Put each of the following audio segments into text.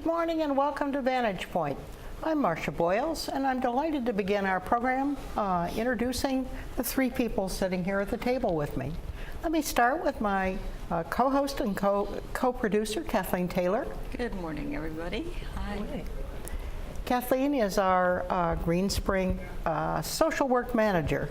Good morning and welcome to Vantage Point. I'm Marcia Boyles and I'm delighted to begin our program introducing the three people sitting here at the table with me. Let me start with my co-host and co-producer, Kathleen Taylor. Good morning, everybody. Hi. Kathleen is our Green Spring social work manager.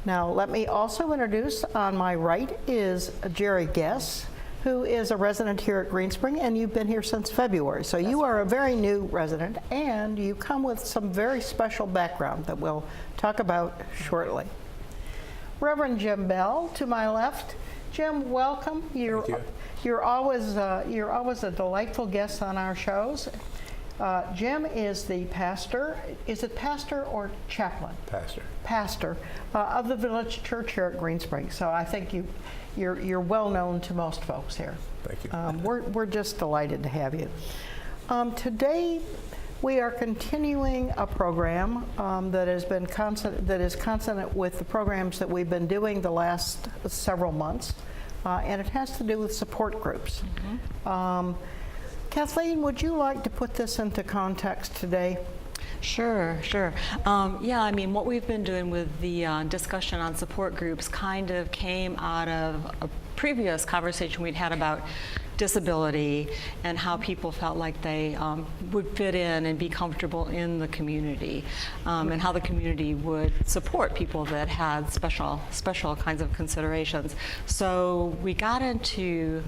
Now, let me also introduce, on my right is Geri Guess, who is a resident here at Green Spring, and you've been here since February. So you are a very new resident, and you come with some very special background that we'll talk about shortly. Reverend Jim Bell, to my left. Jim, welcome. You're always a delightful guest on our shows. Jim is the pastor. Is it pastor or chaplain? Pastor. Pastor of the Village Church here at Green Spring. So I think you're well known to most folks here. Thank you. We're just delighted to have you. Today we are continuing a program that is consonant with the programs that we've been doing the last several months, and it has to do with support groups. Mm-hmm. Kathleen, would you like to put this into context today? Sure. Yeah, I mean, what we've been doing with the discussion on support groups kind of came out of a previous conversation we'd had about disability and how people felt like they would fit in and be comfortable in the community, and how the community would support people that had special kinds of considerations. So we got into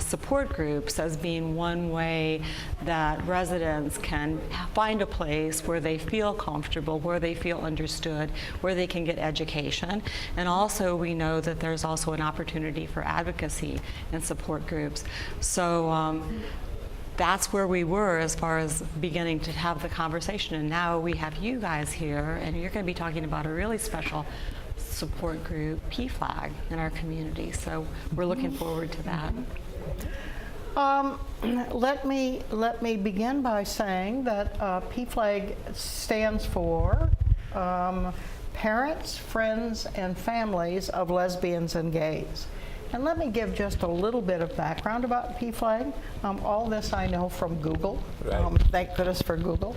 support groups as being one way that residents can find a place where they feel comfortable, where they feel understood, where they can get education. And also we know that there's also an opportunity for advocacy in support groups. So that's where we were as far as beginning to have the conversation. And now we have you guys here, and you're going to be talking about a really special support group, PFLAG, in our community. So we're looking forward to that. Let me begin by saying that PFLAG stands for Parents, Friends, and Families of Lesbians and Gays. And let me give just a little bit of background about PFLAG. All this I know from Google. Right. Thank goodness for Google.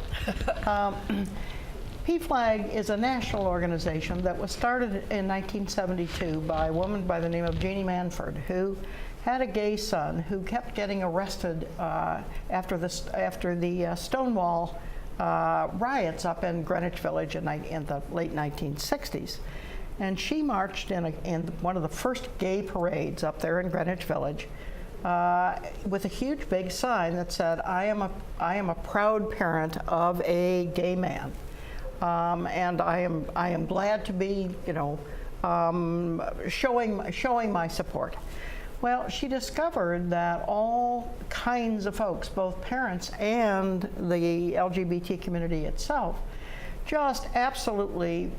PFLAG is a national organization that was started in 1972 by a woman by the name of Jeannie Manford, who had a gay son who kept getting arrested after the Stonewall riots up in Greenwich Village in the late 1960s. And she marched in one of the first gay parades up there in Greenwich Village with a huge big sign that said, I am a proud parent of a gay man. And I am glad to be, showing my support. Well, she discovered that all kinds of folks, both parents and the LGBT community itself, just absolutely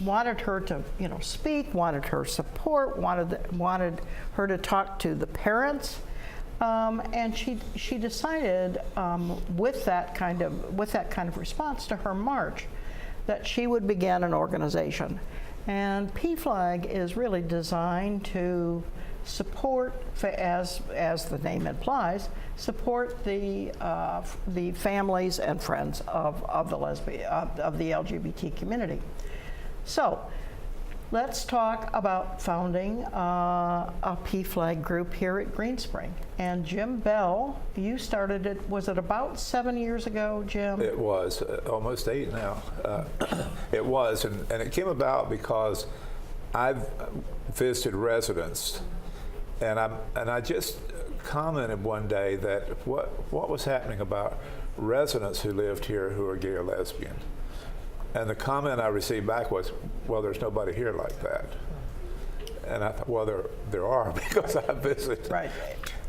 wanted her to, speak, wanted her support, wanted her to talk to the parents, and she decided with that kind of response to her march that she would begin an organization. And PFLAG is really designed to support, as the name implies, support the families and friends of the LGBT community. So let's talk about founding a PFLAG group here at Green Spring. And Jim Bell, you started it, was it about 7 years ago, Jim? It was almost 8 now. It was, and it came about because I've visited residents, and I just commented one day that what was happening about residents who lived here who are gay or lesbian. And the comment I received back was, well, there's nobody here like that. And I thought, well, there are, because I visit. Right.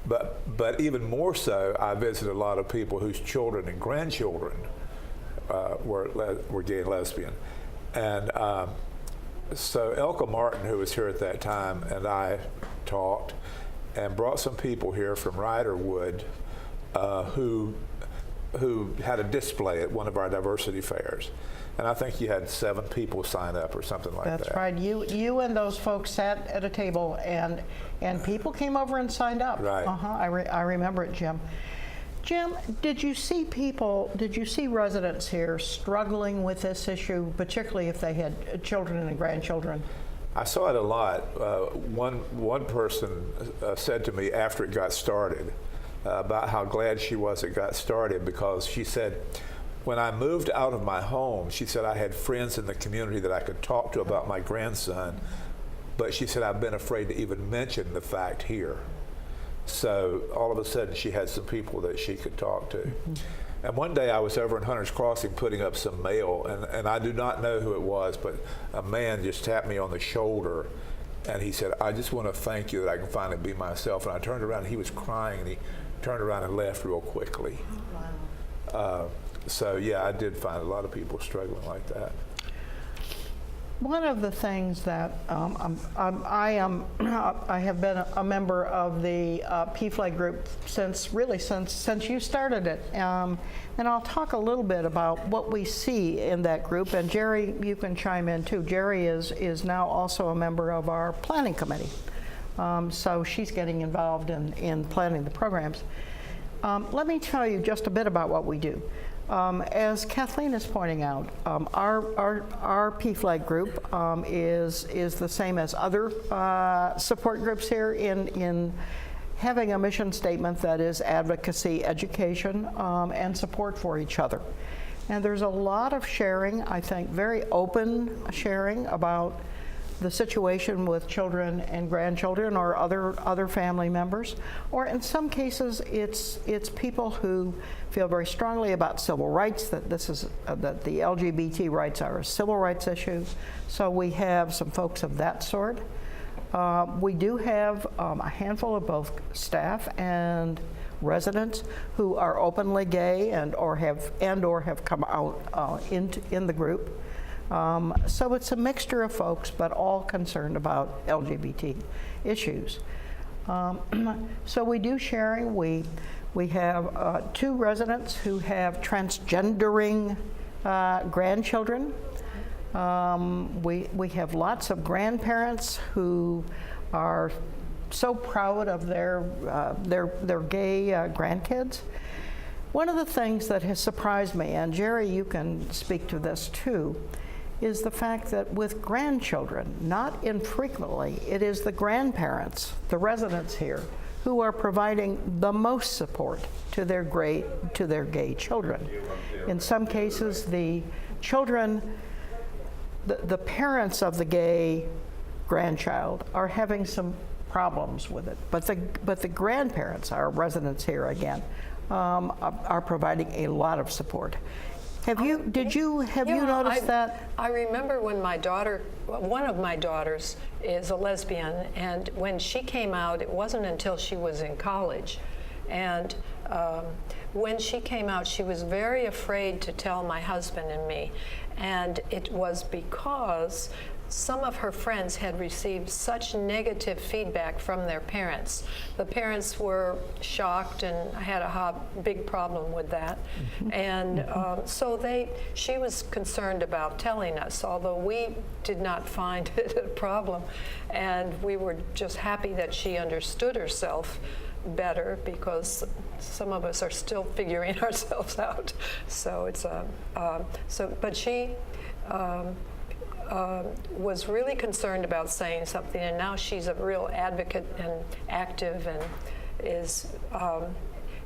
But even more so, I visited a lot of people whose children and grandchildren were gay and lesbian. And so Elka Martin, who was here at that time, and I talked and brought some people here from Riderwood who had a display at one of our diversity fairs. And I think you had 7 people sign up or something like that. That's right. You and those folks sat at a table, and people came over and signed up. Right. I remember it, Jim. Jim, did you see residents here struggling with this issue, particularly if they had children and grandchildren? I saw it a lot. One person said to me after it got started about how glad she was it got started, because she said, when I moved out of my home, she said, I had friends in the community that I could talk to about my grandson, but she said, I've been afraid to even mention the fact here. So all of a sudden she had some people that she could talk to. And one day I was over in Hunter's Crossing putting up some mail, and I do not know who it was, but a man just tapped me on the shoulder, and he said, I just want to thank you that I can finally be myself. And I turned around and he was crying, and he turned around and left real quickly. Wow. So yeah, I did find a lot of people struggling like that. One of the things that I have been a member of the PFLAG group since you started it, and I'll talk a little bit about what we see in that group. And Geri, you can chime in too. Geri is now also a member of our planning committee, so she's getting involved in planning the programs. Let me tell you just a bit about what we do. As Kathleen is pointing out, our PFLAG group is the same as other support groups here in having a mission statement that is advocacy, education, and support for each other. And there's a lot of sharing, I think, very open sharing about the situation with children and grandchildren or other family members, or in some cases it's people who feel very strongly about civil rights, that that the LGBT rights are a civil rights issue. So we have some folks of that sort. We do have a handful of both staff and residents who are openly gay and or have come out in the group. So it's a mixture of folks, but all concerned about LGBT issues. So we do sharing. We have 2 residents who have transgendering grandchildren. We have lots of grandparents who are so proud of their gay grandkids. One of the things that has surprised me, and Geri, you can speak to this too, is the fact that with grandchildren, not infrequently, it is the grandparents, the residents here, who are providing the most support to their gay children. In some cases, the children, the parents of the gay grandchild are having some problems with it, but the grandparents, our residents here again, are providing a lot of support. Have you noticed that? I remember when one of my daughters is a lesbian, and when she came out, it wasn't until she was in college. And when she came out, she was very afraid to tell my husband and me. And it was because some of her friends had received such negative feedback from their parents. The parents were shocked, and I had a big problem with that. And so she was concerned about telling us, although we did not find it a problem. And we were just happy that she understood herself better, because some of us are still figuring ourselves out. So it's but she was really concerned about saying something, and now she's a real advocate and active, and is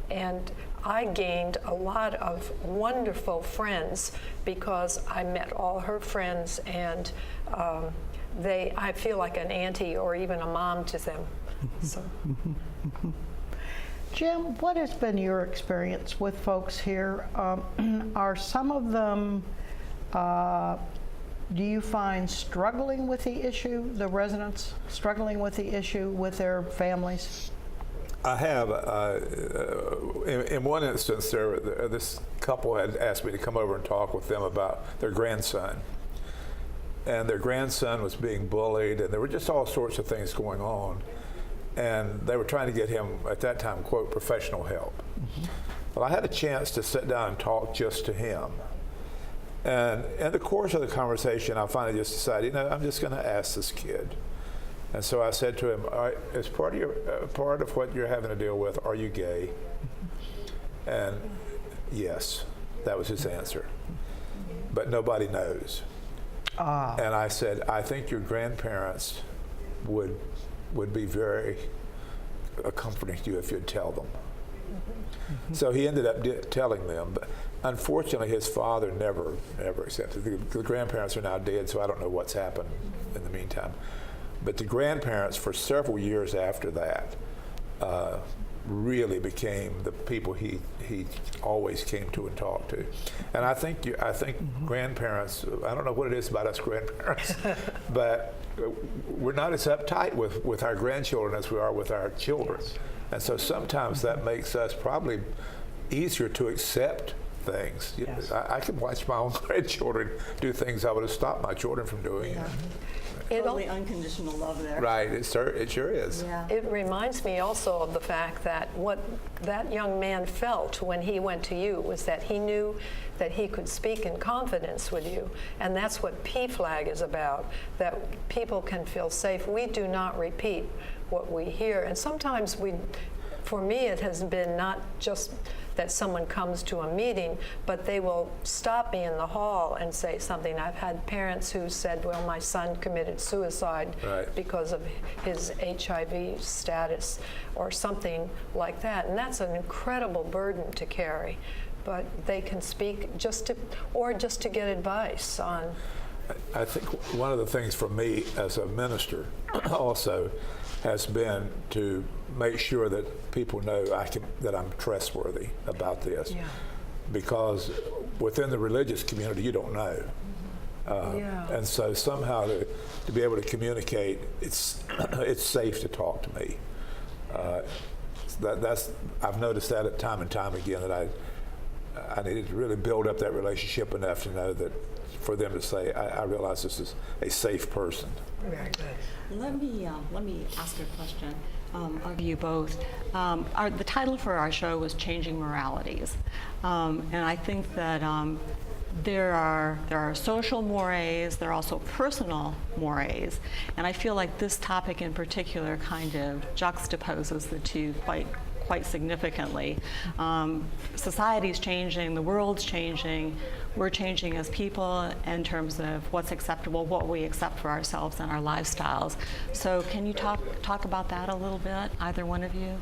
and I gained a lot of wonderful friends because I met all her friends, and I feel like an auntie or even a mom to them. So. Jim, what has been your experience with folks here? Are some of them, do you find struggling with the issue, the residents struggling with the issue with their families? I have. In one instance, this couple had asked me to come over and talk with them about their grandson. And their grandson was being bullied, and there were just all sorts of things going on. And they were trying to get him, at that time, quote, professional help. Well, I had a chance to sit down and talk just to him. And in the course of the conversation, I finally just decided, I'm just going to ask this kid. And so I said to him, all right, as part of what you're having to deal with, are you gay? And yes, that was his answer. But nobody knows. And I said, I think your grandparents would be very comforting to you if you'd tell them. So he ended up telling them, but unfortunately his father never accepted. The grandparents are now dead, so I don't know what's happened in the meantime. But the grandparents, for several years after that, really became the people he always came to and talked to. And I think grandparents, I don't know what it is about us grandparents, but we're not as uptight with our grandchildren as we are with our children. And so sometimes that makes us probably easier to accept things. Yes. I can watch my own grandchildren do things I would have stopped my children from doing. Yeah. Totally unconditional love there. Right, it sure is. Yeah. It reminds me also of the fact that what that young man felt when he went to you was that he knew that he could speak in confidence with you. And that's what PFLAG is about, that people can feel safe. We do not repeat what we hear. And sometimes for me, it has been not just that someone comes to a meeting, but they will stop me in the hall and say something. I've had parents who said, well, my son committed suicide because of his HIV status or something like that. And that's an incredible burden to carry. But they can speak just to get advice on. I think one of the things for me as a minister also has been to make sure that people know that I'm trustworthy about this. Yeah. Because within the religious community, you don't know. And so somehow to be able to communicate, it's safe to talk to me. I've noticed that time and time again, that I needed to really build up that relationship enough to know that for them to say, I realize this is a safe person. Very good. Let me ask a question of you both. The title for our show was Changing Moralities. And I think that there are social mores, there are also personal mores. And I feel like this topic in particular kind of juxtaposes the two quite significantly. Society's changing, the world's changing, we're changing as people in terms of what's acceptable, what we accept for ourselves and our lifestyles. So can you talk about that a little bit, either one of you?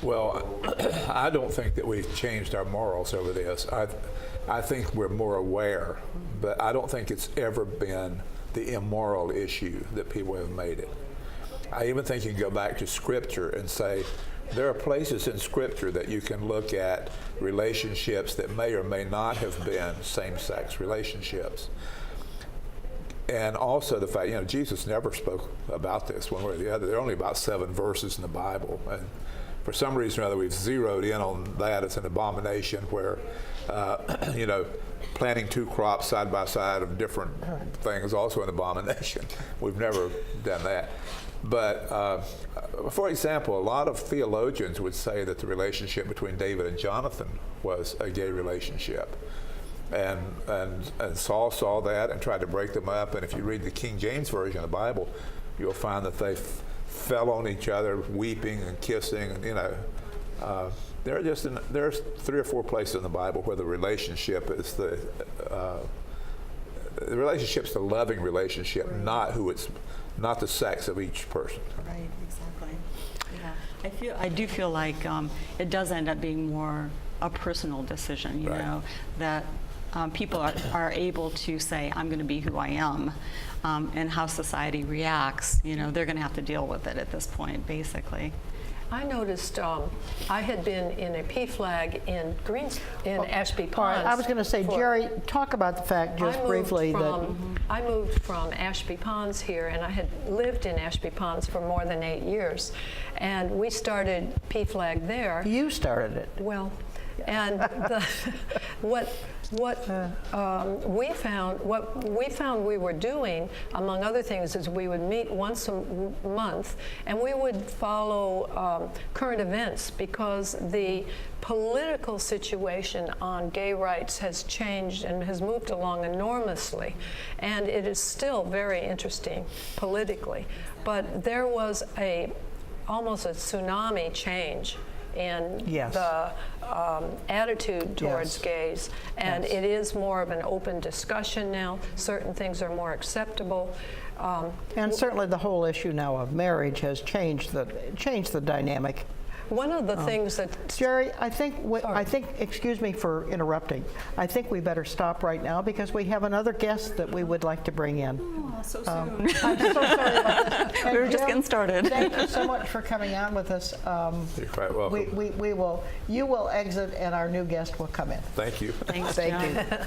Well, I don't think that we've changed our morals over this. I think we're more aware, but I don't think it's ever been the immoral issue that people have made it. I even think you can go back to Scripture and say, there are places in Scripture that you can look at relationships that may or may not have been same-sex relationships. And also the fact, Jesus never spoke about this one way or the other. There are only about 7 verses in the Bible. And for some reason or other, we've zeroed in on that as an abomination where, planting 2 crops side by side of different things is also an abomination. We've never done that. But for example, a lot of theologians would say that the relationship between David and Jonathan was a gay relationship. And Saul saw that and tried to break them up. And if you read the King James Version of the Bible, you'll find that they fell on each other, weeping and kissing. And, there's 3 or 4 places in the Bible where the relationship is the relationship's the loving relationship, not the sex of each person. Right, exactly. Yeah, I do feel like it does end up being more a personal decision. You know, that people are able to say, I'm going to be who I am, and how society reacts. They're going to have to deal with it at this point, basically. I noticed I had been in a PFLAG in Ashby Ponds. All right, I was going to say, Geri, talk about the fact just briefly that I moved from Ashby Ponds here, and I had lived in Ashby Ponds for more than 8 years, and we started PFLAG there. you started it. Well, and what we found we were doing, among other things, is we would meet once a month, and we would follow current events, because the political situation on gay rights has changed and has moved along enormously, and it is still very interesting politically. But there was almost a tsunami change in Yes. the attitude towards Yes. gays, and Yes. it is more of an open discussion now. Certain things are more acceptable. And certainly the whole issue now of marriage has changed the dynamic. One of the things that Geri, I think, excuse me for interrupting, I think we better stop right now because we have another guest that we would like to bring in. Oh, so soon. I'm so sorry about this. And We were just Jim, getting started. Thank you so much for coming on with us. You're quite welcome. You will exit and our new guest will come in. Thank you. Thanks, Thank John. you.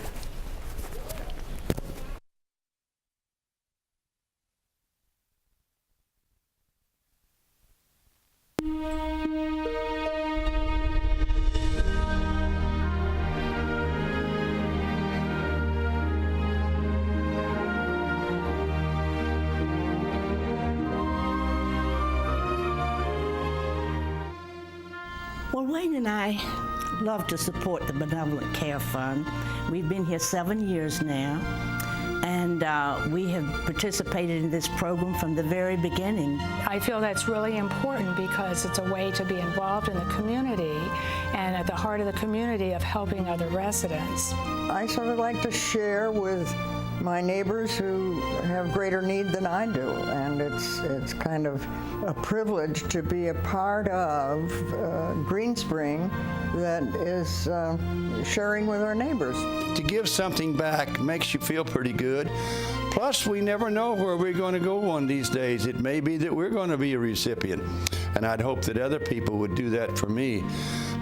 Well, Wayne and I love to support the Benevolent Care Fund. We've been here 7 years now, and we have participated in this program from the very beginning. I feel that's really important because it's a way to be involved in the community and at the heart of the community of helping other residents. I sort of like to share with my neighbors who have greater need than I do, and it's kind of a privilege to be a part of Green Spring that is sharing with our neighbors. To give something back makes you feel pretty good. Plus, we never know where we're going to go one of these days. It may be that we're going to be a recipient, and I'd hope that other people would do that for me.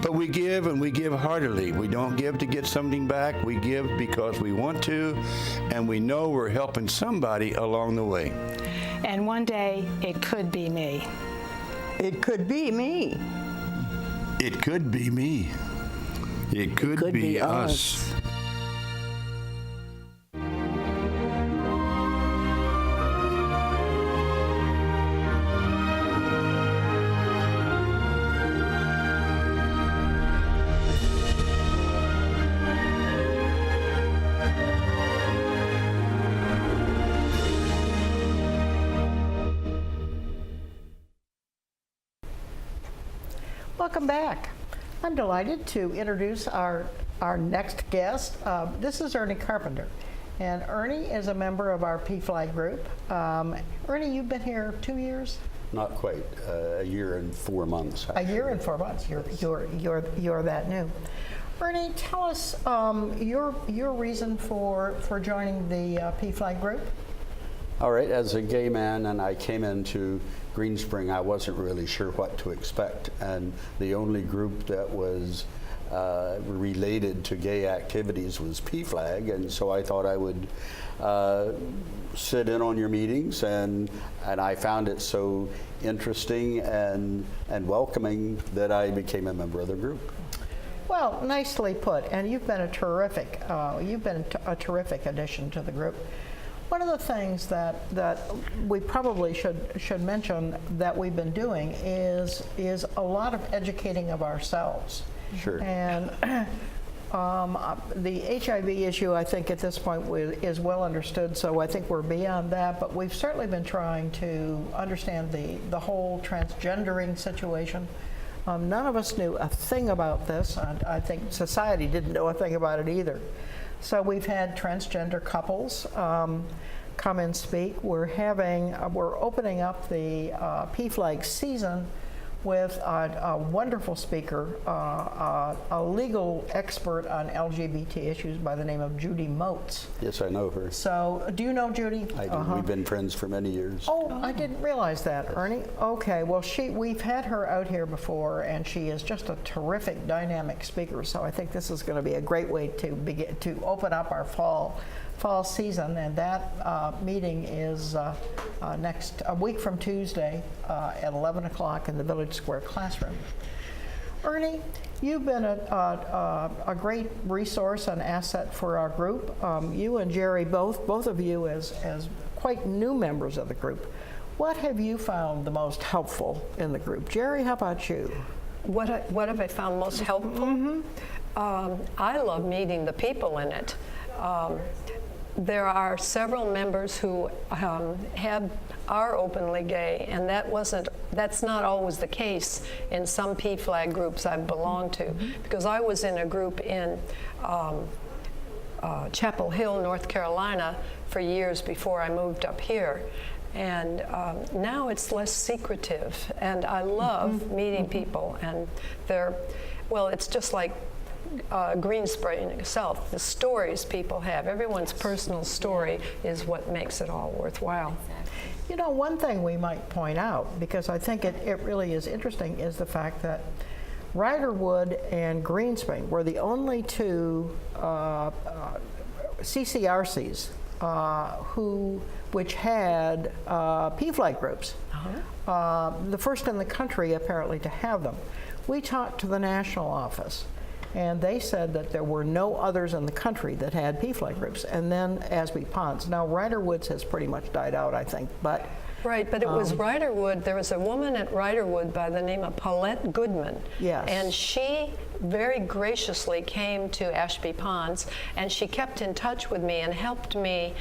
But we give, and we give heartily. We don't give to get something back. We give because we want to, and we know we're helping somebody along the way. And one day, it could be me. It could be me. It could be me. It could be us. Welcome back. I'm delighted to introduce our next guest. This is Ernie Carpenter. And Ernie is a member of our PFLAG group. Ernie, you've been here 2 years? Not quite. A year and 4 months. A year and 4 months. You're that new. Ernie, tell us your reason for joining the PFLAG group. All right. As a gay man, and I came into Green Spring, I wasn't really sure what to expect, and the only group that was related to gay activities was PFLAG, and so I thought I would sit in on your meetings, and I found it so interesting and welcoming that I became a member of the group. Well, nicely put, and you've been a terrific addition to the group. One of the things that we probably should mention that we've been doing is a lot of educating of ourselves. Sure. And the HIV issue, I think, at this point is well understood, so I think we're beyond that. But we've certainly been trying to understand the whole transgendering situation. None of us knew a thing about this. I think society didn't know a thing about it either. So we've had transgender couples come and speak. We're opening up the PFLAG season with a wonderful speaker, a legal expert on LGBT issues by the name of Judy Moats. Yes, I know her. So, do you know Judy? I do. We've been friends for many years. Oh, I didn't realize that, Ernie. Okay, well, we've had her out here before, and she is just a terrific, dynamic speaker. So I think this is going to be a great way to open up our fall season, and that meeting is a week from Tuesday at 11 o'clock in the Village Square classroom. Ernie, you've been a great resource and asset for our group. You and Geri, both of you as quite new members of the group. What have you found the most helpful in the group? Geri, how about you? what have I found most helpful? I love meeting the people in it. There are several members who have are openly gay, and that's not always the case in some PFLAG groups I've belonged to, because I was in a group in Chapel Hill, North Carolina for years before I moved up here. And now it's less secretive, and I love meeting people, and it's just like Greenspring itself, the stories people have. Everyone's personal story is what makes it all worthwhile. You know, one thing we might point out, because I think it really is interesting, is the fact that Riderwood and Greenspring were the only two CCRCs which had PFLAG groups. The first in the country, apparently, to have them. We talked to the national office, and they said that there were no others in the country that had PFLAG groups. And then Asby Ponds. Now, Riderwoods has pretty much died out, I think, but... Right, but it was Riderwood. There was a woman at Riderwood by the name of Paulette Goodman. Yes. And she very graciously came to Ashby Ponds, and she kept in touch with me and helped me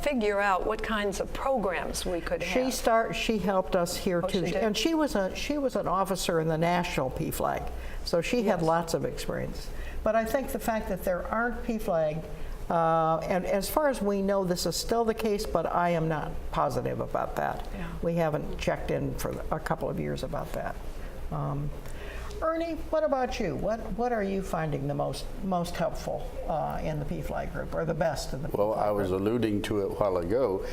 figure out what kinds of programs we could have. She helped us here too, she did? and she was an officer in the national PFLAG, so she had lots of experience. But I think the fact that there aren't PFLAG, and as far as we know, this is still the case, but I am not positive about that. Yeah. We haven't checked in for a couple of years about that. Ernie, what about you? What are you finding the most helpful in the PFLAG group, or the best in the PFLAG Well, I was group? alluding to it a while ago.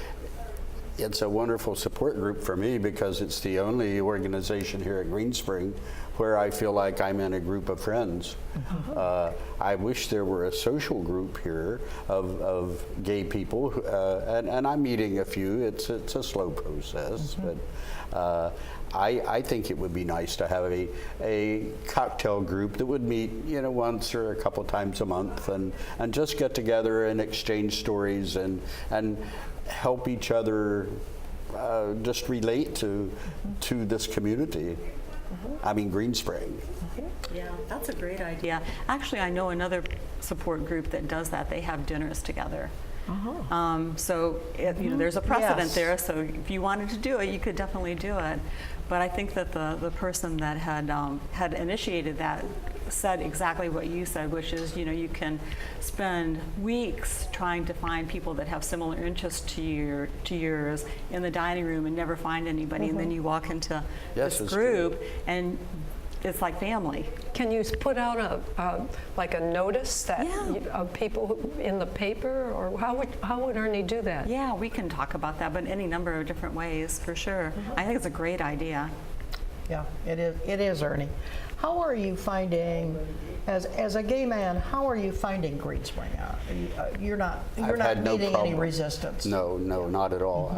It's a wonderful support group for me because it's the only organization here at Greenspring where I feel like I'm in a group of friends. I wish there were a social group here of gay people, and I'm meeting a few. It's a slow process, but I think it would be nice to have a cocktail group that would meet, once or a couple times a month, and just get together and exchange stories and help each other just relate to this community. I mean, Greenspring. Yeah, that's a great idea. Actually, I know another support group that does that. They have dinners together. So there's a precedent there. So if you wanted to do it, you could definitely do it. But I think that the person that had initiated that said exactly what you said, which is, you can spend weeks trying to find people that have similar interests to yours in the dining room and never find anybody, and then you walk into this group and it's like family. Can you put out a notice that of people in the paper, or how would Ernie do that? Yeah, we can talk about that, but any number of different ways for sure. I think it's a great idea. Yeah, it is, Ernie. How are you finding, as a gay man, how are you finding Greenspring? You're not meeting any resistance. No, not at all.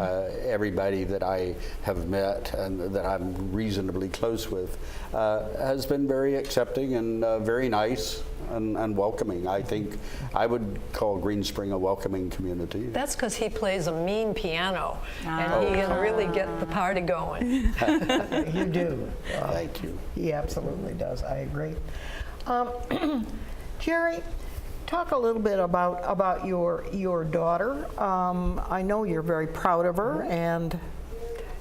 Everybody that I have met and that I'm reasonably close with has been very accepting and very nice and welcoming. I think I would call Greenspring a welcoming community. That's because he plays a mean piano, and he can really get the party going. You do. Thank you. He absolutely does. I agree. Geri, talk a little bit about your daughter. I know you're very proud of her, and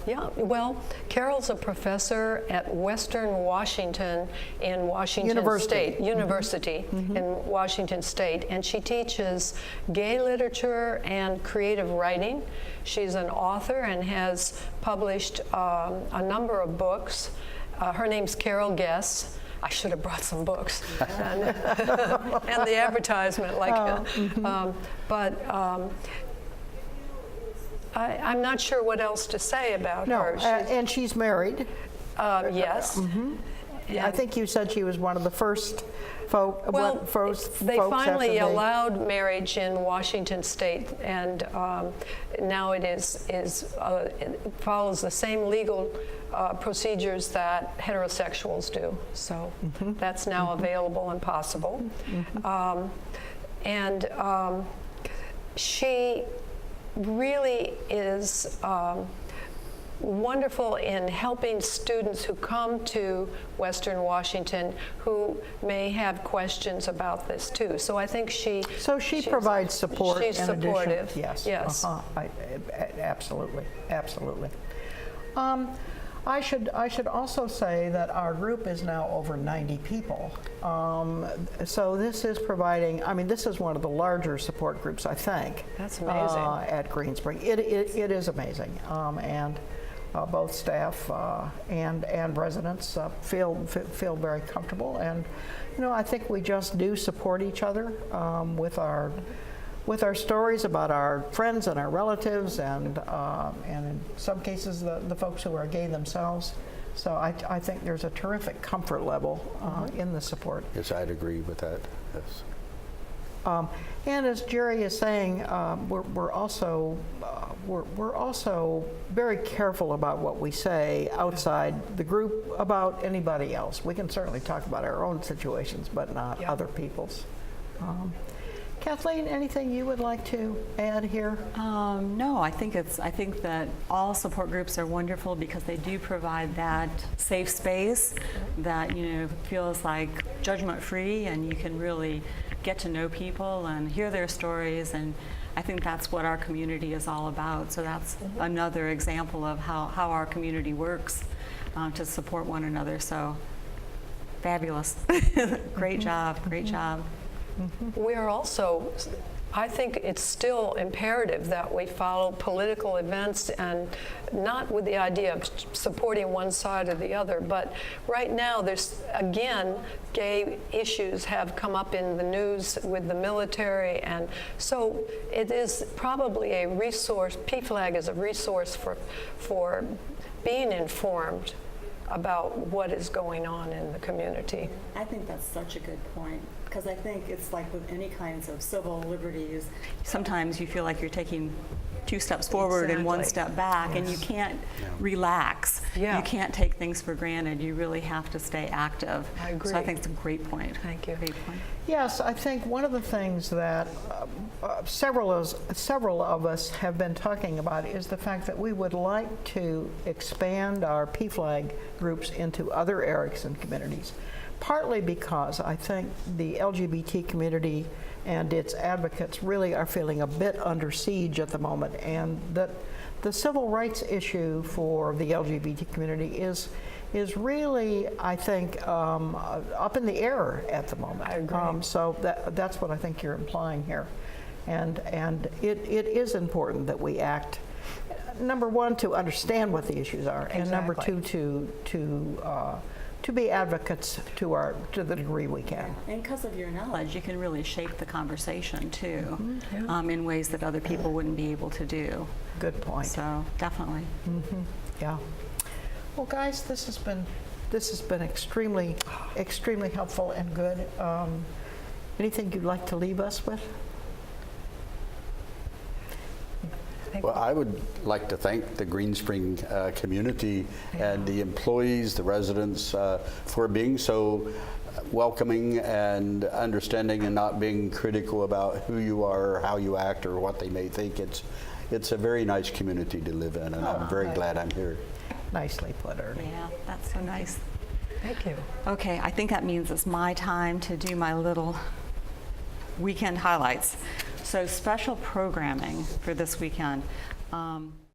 Yeah, well, Carol's a professor at Western Washington in Washington State University in Washington State, and she teaches gay literature and creative writing. She's an author and has published a number of books. Her name's Geri Guess. I should have brought some books and the advertisement, I'm not sure what else to say about her. And she's married. Yes. I think you said she was one of the first they finally allowed marriage in Washington State, and now it follows the same legal procedures that heterosexuals do. So that's now available and possible. She really is wonderful in helping students who come to Western Washington who may have questions about this too. So I think she's provides support. She's in supportive. Addition, yes. Yes. Absolutely. Absolutely. I should also say that our group is now over 90 people. So this is providing, I mean, this is one of the larger support groups, I think. That's amazing. At Green Spring. It is amazing. And both staff and residents feel very comfortable. And, you know, I think we just do support each other with our stories about our friends and our relatives, and in some cases the folks who are gay themselves. So I think there's a terrific comfort level in the support. Yes, I'd agree with that. Yes. And as Geri is saying, we're also very careful about what we say outside the group about anybody else. We can certainly talk about our own situations, but not other people's. Kathleen, anything you would like to add here? No, I think that all support groups are wonderful because they do provide that safe space that, you know, feels like judgment-free, and you can really get to know people and hear their stories, and I think that's what our community is all about. So that's another example of how our community works to support one another. So fabulous. Great job, great job. We are also, I think it's still imperative that we follow political events, and not with the idea of supporting one side or the other, but right now there's, again, gay issues have come up in the news with the military, and so it is probably a resource. PFLAG is a resource for being informed about what is going on in the community. I think that's such a good point, because I think it's like with any kinds of civil liberties. Sometimes you feel like you're taking 2 steps forward and 1 step back, and you can't relax. Yeah. You can't take things for granted. You really have to stay active. I agree. So I think it's a great point. Thank you. Great point. Yes, I think one of the things that several of us have been talking about is the fact that we would like to expand our PFLAG groups into other areas and communities, partly because I think the LGBT community and its advocates really are feeling a bit under siege at the moment, and that the civil rights issue for the LGBT community is really, I think, up in the air at the moment. I agree. So that's what I think you're implying here, and it is important that we act. Number one, to understand what the issues are, and number two, to be advocates to the degree we can. And because of your knowledge, you can really shape the conversation too, in ways that other people wouldn't be able to do. Good point. So definitely. Yeah. Well, guys, this has been extremely helpful and good. Anything you'd like to leave us with? Well, I would like to thank the Green Spring community and the employees, the residents, for being so welcoming and understanding and not being critical about who you are or how you act or what they may think. It's a very nice community to live in, and I'm very glad I'm here. Nicely put, Ernie. Yeah, that's so nice. Thank you. Okay, I think that means it's my time to do my little weekend highlights. So special programming for this weekend.